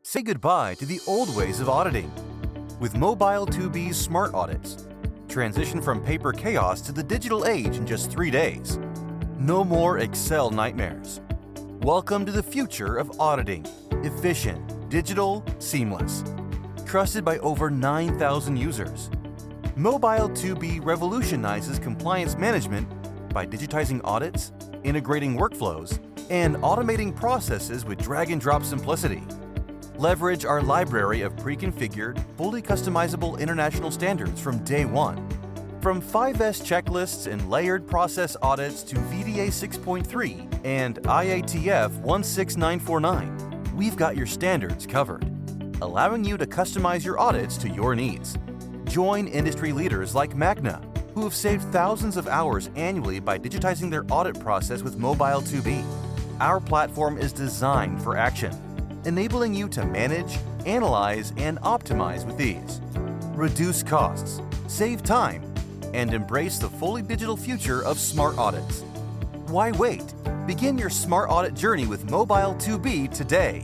Say goodbye to the old ways of auditing. With Mobile2b's Smart Audits, transition from paper chaos to the digital age in just 3 days. No more Excel nightmares. Welcome to the future of auditing. Efficient, digital, seamless. Trusted by over 9,000 users. Mobile2b revolutionizes compliance management by digitizing audits, integrating workflows, and automating processes with drag-and-drop simplicity. Leverage our library of pre-configured, fully customizable international standards from day one. From 5S checklists and layered process audits to VDA 6.3 and IATF 16949, we've got your standards covered, allowing you to customize your audits to your needs. Join industry leaders like Magna, who have saved thousands of hours annually by digitizing their audit process with Mobile2b. Our platform is designed for action, enabling you to manage, analyze, and optimize with ease. Reduce costs, save time, and embrace the fully digital future of smart audits. Why wait? Begin your smart audit journey with Mobile2b today.